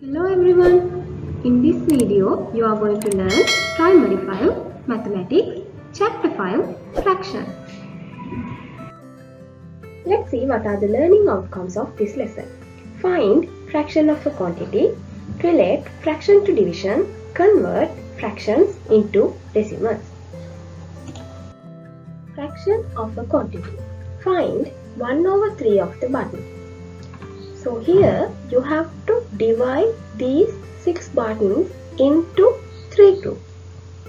Hello everyone. In this video you are going to learn Primary 5 Mathematics Chapter 5 Fraction. Let's see what are the learning outcomes of this lesson. Find fraction of a quantity, relate fraction to division, convert fractions into decimals. Fraction of a quantity. Find 1/3 of the button. So here you have to divide these 6 buttons into 3 groups.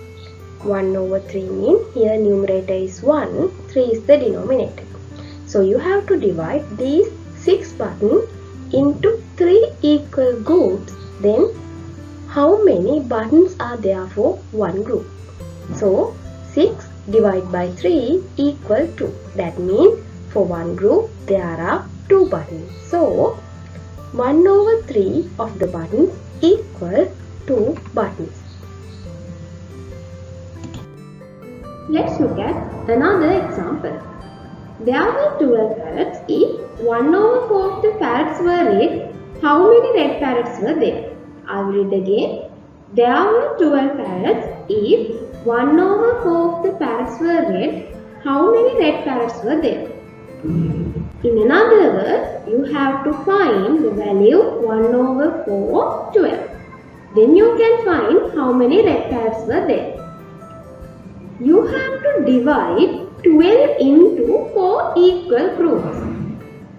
1/3 means here numerator is 1, 3 is the denominator. So you have to divide these 6 buttons into 3 equal groups. Then how many buttons are there for one group? So 6 divided by 3 equal 2. That means for one group there are 2 buttons. So 1/3 of the buttons equal 2 buttons. Let's look at another example. There were 12 parrots. If 1/4 of the parrots were red, how many red parrots were there? I will read again. There were 12 parrots. If 1/4 of the parrots were red, how many red parrots were there? In another word, you have to find the value 1/4 12. Then you can find how many red parrots were there. You have to divide 12 into 4 equal groups.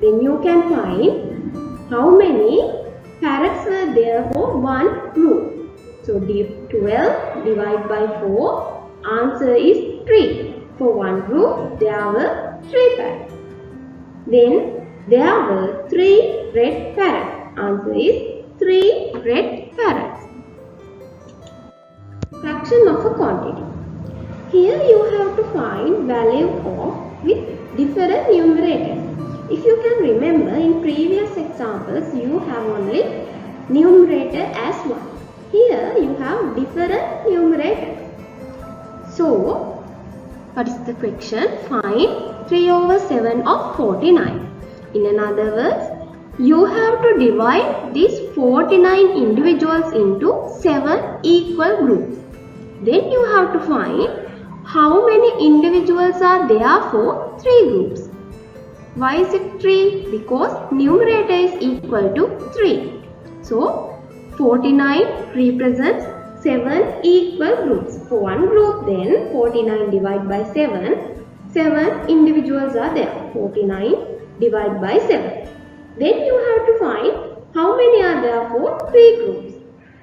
Then you can find how many parrots were there for one group. So 12 divided by 4, answer is 3. For one group, there were 3 parrots. Then there were 3 red parrots. Answer is 3 red parrots. Fraction of a quantity. Here you have to find value of with different numerators. If you can remember, in previous examples you have only numerator as 1. Here you have different numerators. So what is the fraction? Find 3/7 of 49. In other words, you have to divide these 49 individuals into 7 equal groups. Then you have to find how many individuals are there for 3 groups. Why is it 3? Because numerator is equal to 3. So 49 represents 7 equal groups. For one group, then 49 divided by 7. 7 individuals are there. 49 divided by 7. Then you have to find how many are there for 3 groups.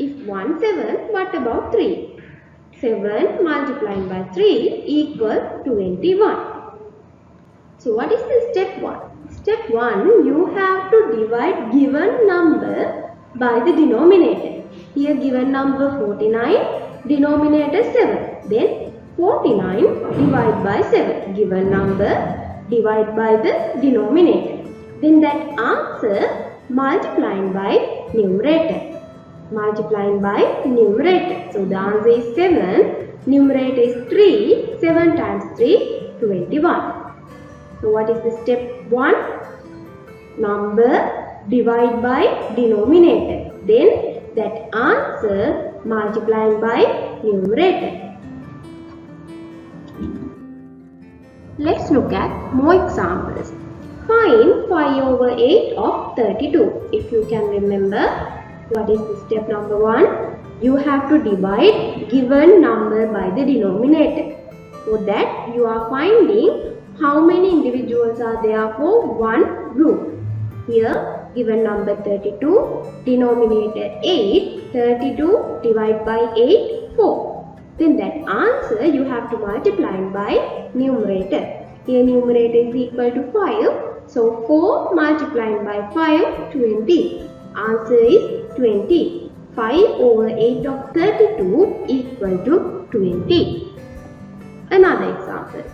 If 1 7, what about 3? 7 multiplied by 3 equals 21. So what is the step 1? Step 1, you have to divide given number by the denominator. Here given number 49, denominator 7. Then 49 divided by 7. Given number divided by the denominator. Then that answer multiplying by numerator. Multiplying by numerator. So the answer is 7. Numerator is 3. 7 times 3, 21. So what is the step 1? Number divided by denominator. Then that answer multiplying by numerator. Let's look at more examples. Find 5/8 of 32. If you can remember, what is the step number 1? You have to divide given number by the denominator. For that, you are finding how many individuals are there for one group. Here, given number 32, denominator 8, 32 divided by 8, 4. Then that answer you have to multiply by numerator. Here numerator is equal to 5. So 4 multiplied by 5, 20. Answer is 20. 5/8 of 32 equal to 20. Another example.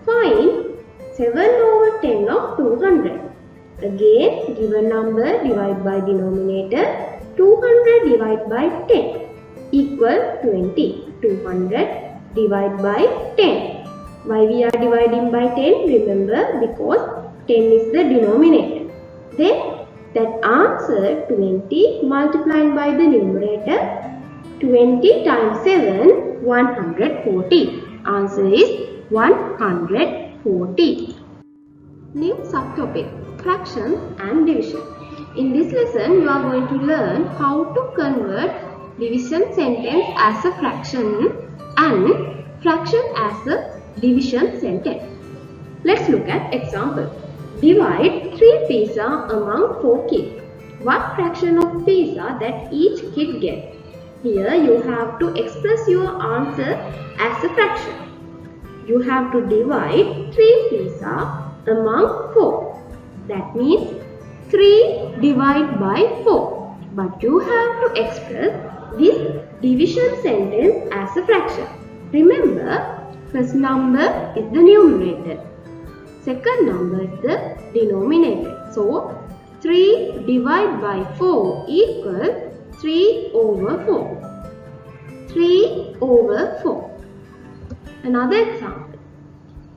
Find 7/10 of 200. Again, given number divided by denominator. 200 divided by 10 equal 20. 200 divided by 10. Why we are dividing by 10? Remember, because 10 is the denominator. Then That answer 20 multiplied by the numerator 20 times 7 140. Answer is 140. New subtopic fractions and division. In this lesson you are going to learn how to convert division sentence as a fraction and fraction as a division sentence. Let's look at example. Divide 3 pizza among 4 kids. What fraction of pizza that each kid gets? Here you have to express your answer as a fraction. You have to divide 3 pizza among 4. That means 3 divided by 4. But you have to express this division sentence as a fraction. Remember, first number is the numerator. Second number is the denominator. So, 3 divided by 4 equals 3 over 4. 3 over 4. Another example.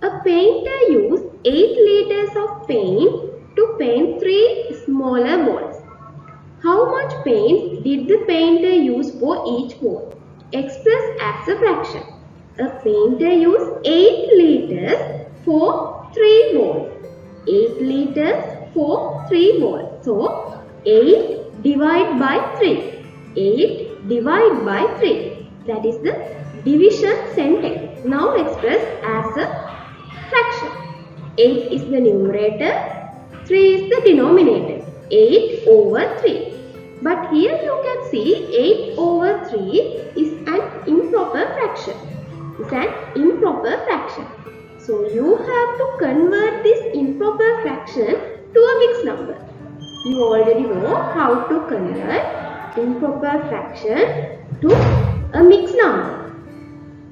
A painter used 8 liters of paint to paint 3 smaller walls. How much paint did the painter use for each wall? Express as a fraction. A painter used 8 liters for 3 walls. 8 liters for 3 walls. So, 8 divided by 3. 8 divided by 3. That is the division sentence. Now express as a fraction. 8 is the numerator. 3 is the denominator. 8 over 3. But here you can see 8 over 3 is an improper fraction. It's an improper fraction. So you have to convert this improper fraction to a mixed number. You already know how to convert improper fraction to a mixed number.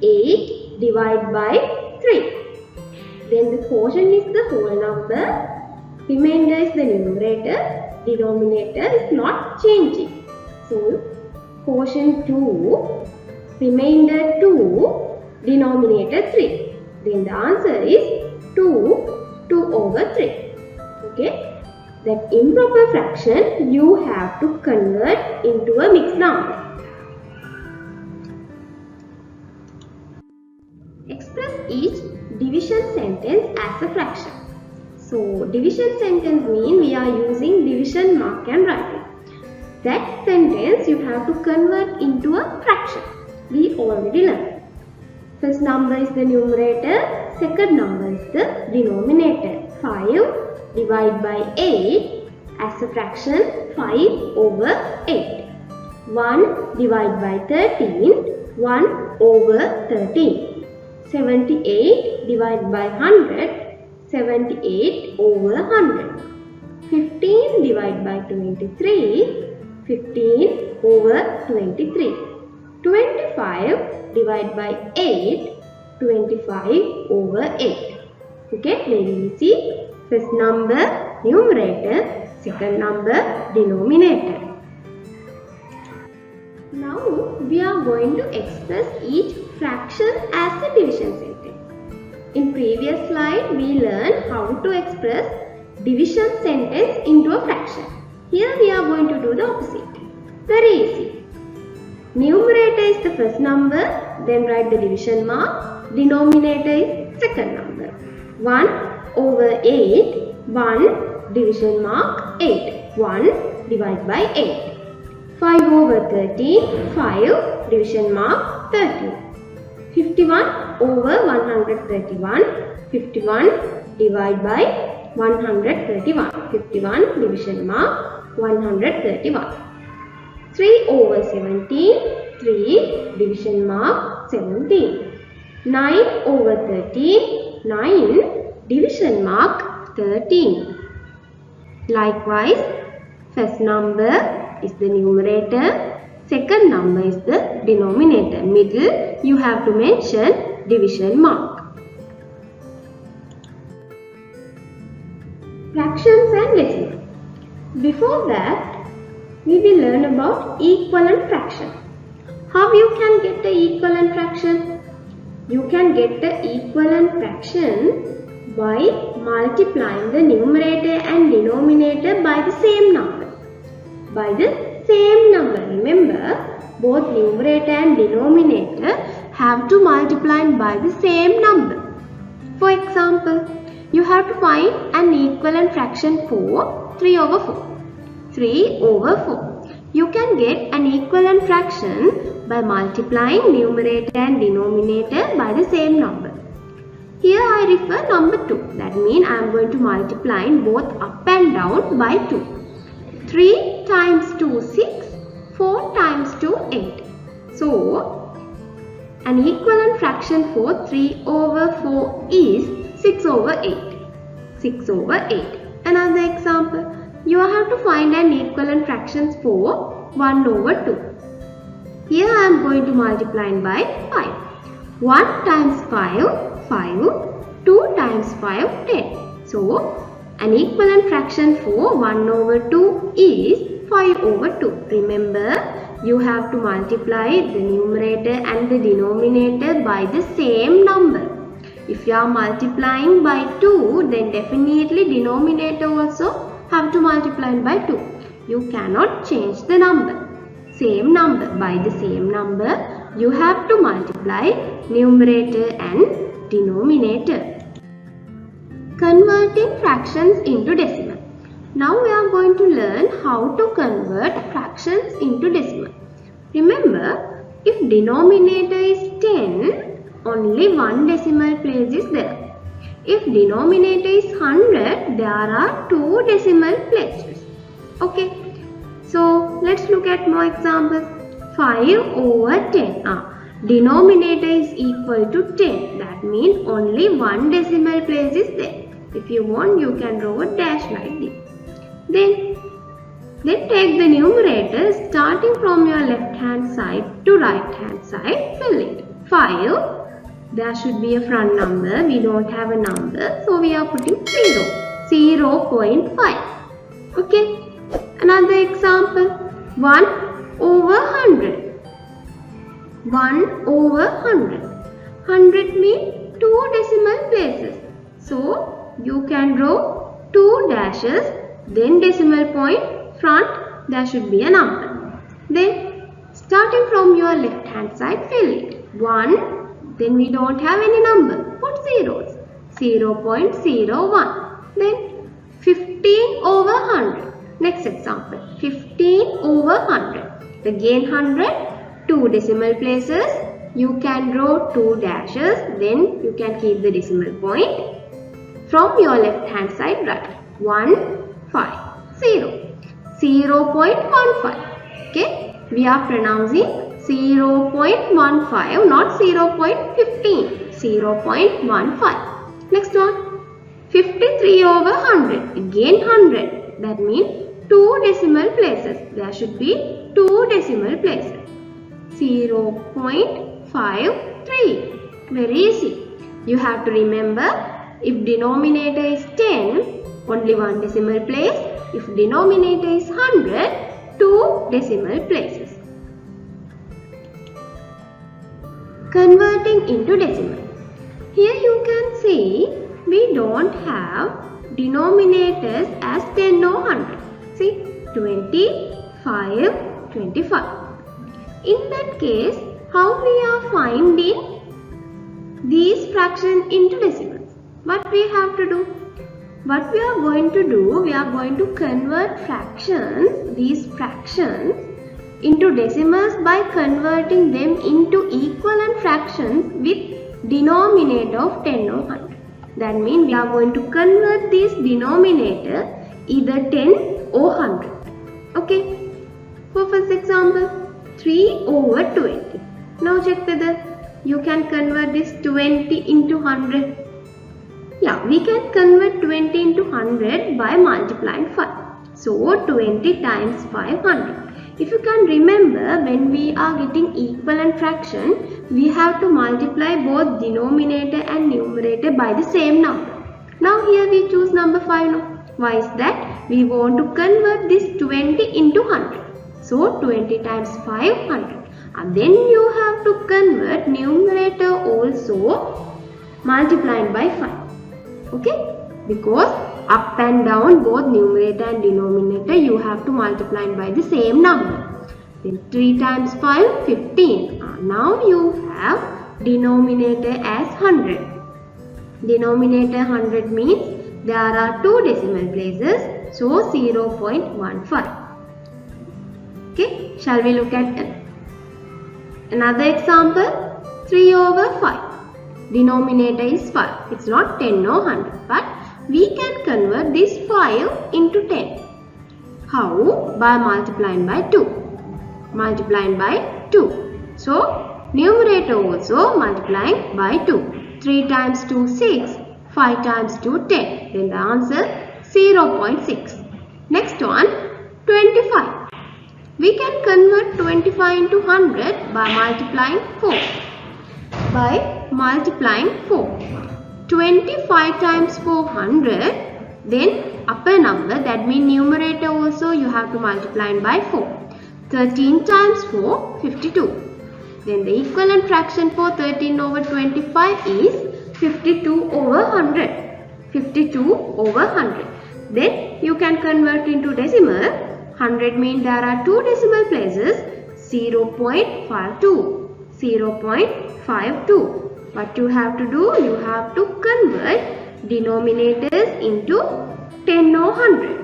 8 divided by 3. Then the quotient is the whole number. Remainder is the numerator. Denominator is not changing. So quotient 2, remainder 2, denominator 3. Then the answer is 2 over 3. Okay. That improper fraction you have to convert into a mixed number. Express each division sentence as a fraction. So division sentence means we are using division mark and writing. That sentence you have to convert into a fraction. We already learned. First number is the numerator, second number is the denominator. 5 divided by 8 as a fraction 5 over 8. 1 divided by 13, 1 over 13. 78 divided by 100, 78 over 100. 15 divided by 23, 15 over 23. 25 divided by 8, 25 over 8. Okay, very easy. First number numerator, second number denominator. Now we are going to express each fraction as a division sentence. In previous slide we learned how to express division sentence into a fraction. Here we are going to do the opposite. Very easy. Numerator is the first number, then write the division mark. Denominator is second number. 1 over 8, 1 division mark 8. 1 divided by 8. 5 over 13, 5 division mark 13. 51 over 131, 51 divided by 131. 51 division mark 131. 3 over 17, 3 division mark 17. 9 over 13, 9 division mark 13. Likewise, first number is the numerator, second number is the denominator. Middle you have to mention division mark. Fractions and decimals. Before that, we will learn about equivalent fraction. How you can get the equivalent fraction? You can get the equivalent fraction by multiplying the numerator and denominator by the same number. By the same number. Remember, both numerator and denominator have to multiply by the same number. For example, you have to find an equivalent fraction for 3 over 4. 3 over 4. You can get an equivalent fraction by multiplying numerator and denominator by the same number. Here I refer number 2. That means I am going to multiply both up and down by 2. 3 times 2 6. 4 times 2 8. So, an equivalent fraction for 3 over 4 is 6 over 8. 6 over 8. Another example. You have to find an equivalent fractions for 1 over 2. Here I am going to multiply by 5. 1 times 5, 5. 2 times 5, 10. So, an equivalent fraction for 1 over 2 is 5 over 2. Remember, you have to multiply the numerator and the denominator by the same number. If you are multiplying by 2, then definitely denominator also have to multiply by 2. You cannot change the number. Same number. By the same number, you have to multiply numerator and denominator. Converting fractions into decimal. Now we are going to learn how to convert fractions into decimal. Remember, if denominator is 10, only one decimal place is there. If denominator is 100, there are 2 decimal places. Okay. So, let's look at more examples. 5 over 10. Denominator is equal to 10. That means only one decimal place is there. If you want, you can draw a dash like this. Then take the numerator starting from your left hand side to right hand side. Fill it. 5. There should be a front number. We don't have a number. So, we are putting 0. 0.5. Okay. Another example. 1 over 100. 1 over 100. 100 means 2 decimal places. So, you can draw 2 dashes. Then decimal point. Front. There should be a number. Then, starting from your left hand side, fill it. 1. Then we don't have any number. Put zeros. 0.01. Then 15 over 100. Next example. 15 over 100. Again 100. 2 decimal places. You can draw 2 dashes. Then you can keep the decimal point. From your left hand side, right. 1, 5, 0. 0.15. Okay. We are pronouncing 0.15, not 0.15. 0.15. Next one. 53 over 100. Again 100. That means 2 decimal places. There should be 2 decimal places. 0.53. Very easy. You have to remember, if denominator is 10, only one decimal place. If denominator is 100, 2 decimal places. Converting into decimal. Here you can see we don't have denominators as 10 or 100. See, 25, 25. In that case, how we are finding these fractions into decimals? What we have to do? What we are going to do, we are going to convert fractions, these fractions, into decimals by converting them into equivalent fractions with denominator of 10 or 100. That means we are going to convert this denominator either 10 or 100. Okay. For first example, 3 over 20. Now check whether you can convert this 20 into 100. Yeah, we can convert 20 into 100 by multiplying 5. So 20 times 500. If you can remember, when we are getting equivalent fraction, we have to multiply both denominator and numerator by the same number. Now here we choose number 5 now. Why is that? We want to convert this 20 into 100. So 20 times 500. And then you have to convert numerator also multiplying by 5. Okay? Because up and down, both numerator and denominator, you have to multiply by the same number. Then 3 times 5, 15. Now you have denominator as 100. Denominator 100 means there are 2 decimal places, so 0.15. Okay, shall we look at another example? 3 over 5. Denominator is 5. It's not 10 or 100, but we can convert this 5 into 10. How? By multiplying by 2. Multiplying by 2. So, numerator also multiplying by 2. 3 times 2, 6. 5 times 2, 10. Then the answer 0.6. Next one, 25. We can convert 25 into 100 by multiplying 4. By multiplying 4. 25 times 400. Then upper number, that means numerator also you have to multiply by 4. 13 times 4, 52. Then the equivalent fraction for 13 over 25 is 52 over 100. 52 over 100. Then you can convert into decimal. 100 means there are 2 decimal places. 0.52. 0.52. What you have to do? You have to convert denominators into 10 or 100.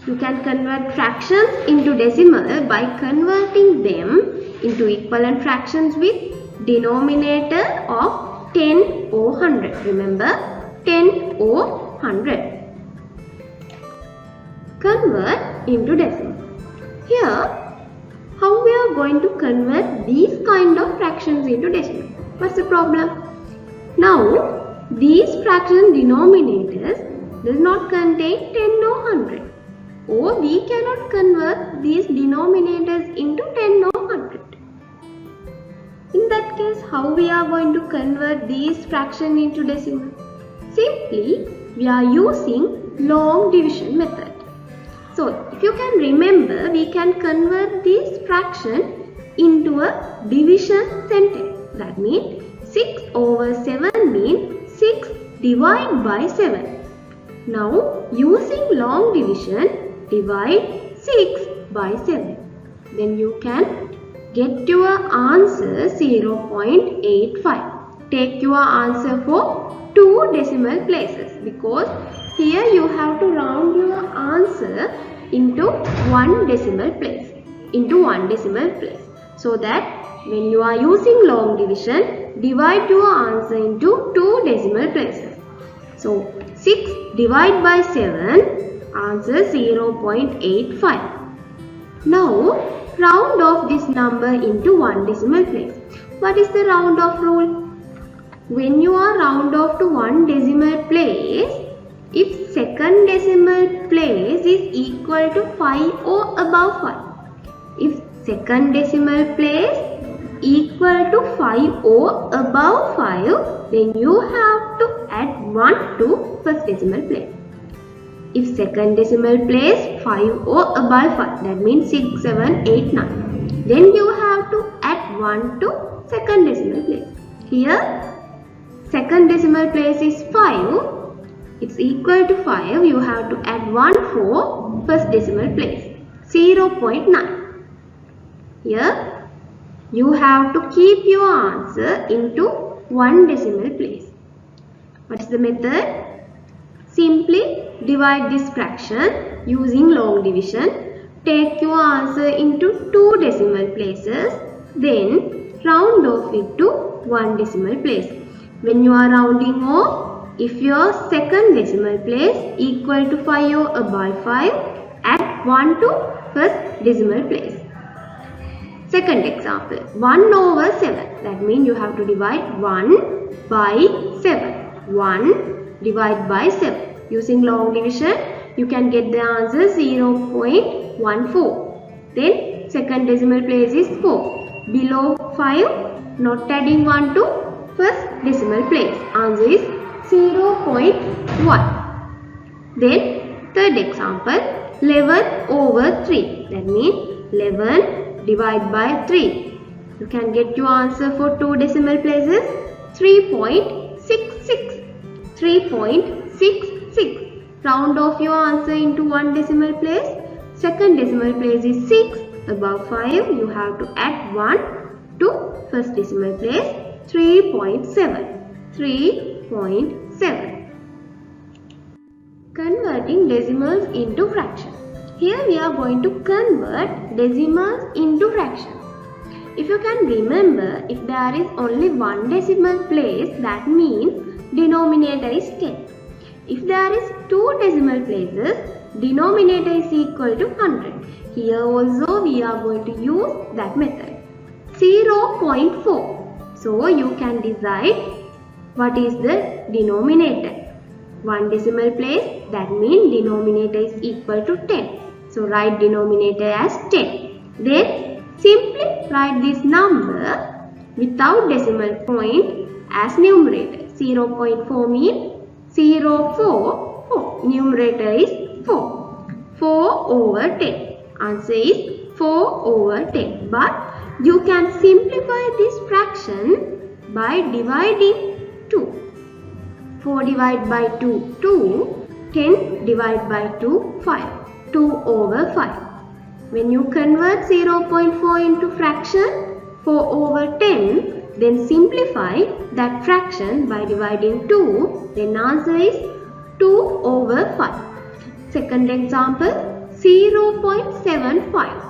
You can convert fractions into decimal by converting them into equivalent fractions with denominator of 10 or 100. Remember, 10 or 100. Convert into decimal. Here, how we are going to convert these kind of fractions into decimal? What's the problem? Now, these fraction denominators does not contain 10 or 100. Or we cannot convert these denominators into 10 or 100. In that case, how we are going to convert these fractions into decimal? Simply, we are using long division method. So, if you can remember, we can convert this fraction into a division sentence. That means 6 over 7 means 6 divided by 7. Now, using long division, divide 6 by 7. Then you can get your answer 0.85. Take your answer for 2 decimal places, because here you have to round your answer into 1 decimal place. So that when you are using long division, divide your answer into 2 decimal places. So 6 divided by 7, answer 0.85. Now round off this number into 1 decimal place. What is the round off rule? When you are round off to 1 decimal place, if second decimal place is equal to 5 or above 5. If second decimal place equal to 5 or above 5, then you have to add 1 to first decimal place. If second decimal place 5 or above 5, that means 6, 7, 8, 9. Then you have to add 1 to second decimal place. Here, second decimal place is 5. It's equal to 5. You have to add 1 for first decimal place. 0.9. Here, you have to keep your answer into 1 decimal place. What is the method? Simply divide this fraction using long division. Take your answer into 2 decimal places. Then round off it to 1 decimal place. When you are rounding off, if your second decimal place equal to 5 or above 5, add 1 to first decimal place. Second example, 1 over 7. That means you have to divide 1 by 7. 1 divided by 7. Using long division, you can get the answer 0.14. Then second decimal place is 4. Below 5, not adding 1 to first decimal place. Answer is 0.1. Then third example, 11 over 3. That means 11 divided by 3. You can get your answer for 2 decimal places, 3.66. 3.66. Round off your answer into one decimal place. Second decimal place is 6. Above 5, you have to add 1 to first decimal place. 3.7. 3.7. Converting decimals into fractions. Here we are going to convert decimals into fractions. If you can remember, if there is only one decimal place, that means denominator is 10. If there is two decimal places, denominator is equal to 100. Here also we are going to use that method. 0.4. So you can decide what is the denominator. One decimal place, that means denominator is equal to 10. So write denominator as 10. Then simply write this number without decimal point as numerator. 0.4 means 0, 4, 4. Numerator is 4. 4 over 10. Answer is 4 over 10. But you can simplify this fraction by dividing 2. 4 divided by 2, 2. 10 divided by 2, 5. 2 over 5. When you convert 0.4 into fraction 4 over 10, then simplify that fraction by dividing 2. Then answer is 2 over 5. Second example, 0.75.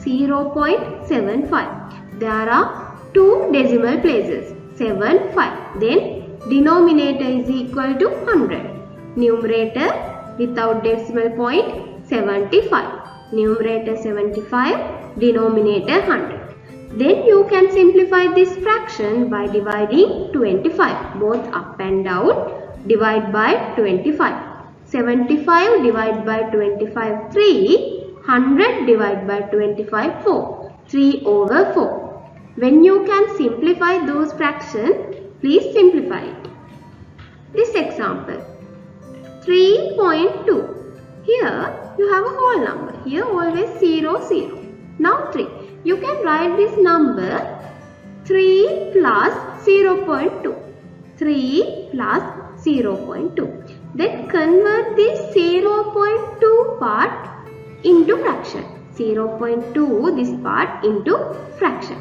0.75. There are two decimal places, 7, 5. Then denominator is equal to 100. Numerator without decimal point 75. Numerator 75, denominator 100. Then you can simplify this fraction by dividing 25. Both up and down. Divide by 25. 75 divided by 25, 3. 100 divided by 25, 4. 3 over 4. When you can simplify those fractions, please simplify it. This example, 3.2. Here you have a whole number. Here always 0, 0. Now 3. You can write this number 3 plus 0.2. 3 plus 0.2. Then convert this 0.2 part into fraction. 0.2 this part into fraction.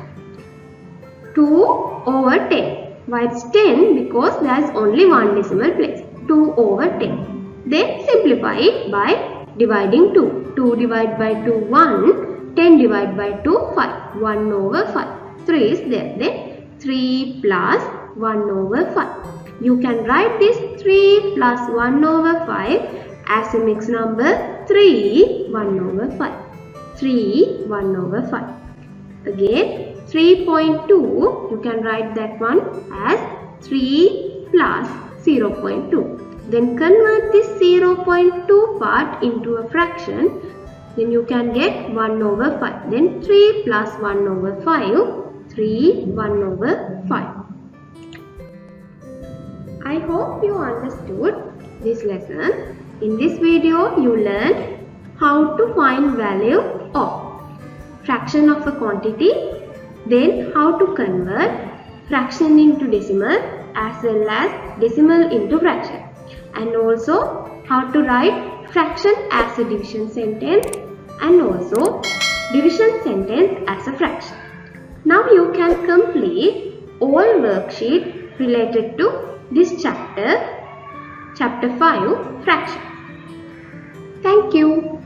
2 over 10. Why it's 10? Because there is only one decimal place. 2 over 10. Then simplify it by dividing 2. 2 divided by 2, 1. 10 divided by 2, 5. 1 over 5. 3 is there. Then 3 plus 1 over 5. You can write this 3 plus 1 over 5 as a mixed number 3, 1 over 5. 3, 1 over 5. Again 3.2, you can write that one as 3 plus 0.2. Then convert this 0.2 part into a fraction. Then you can get 1 over 5. Then 3 plus 1 over 5. 3, 1 over 5. I hope you understood this lesson. In this video, you learned how to find value of fraction of a quantity. Then how to convert fraction into decimal as well as decimal into fraction. And also how to write fraction as a division sentence and also division sentence as a fraction. Now you can complete all worksheet related to this chapter 5, fractions. Thank you.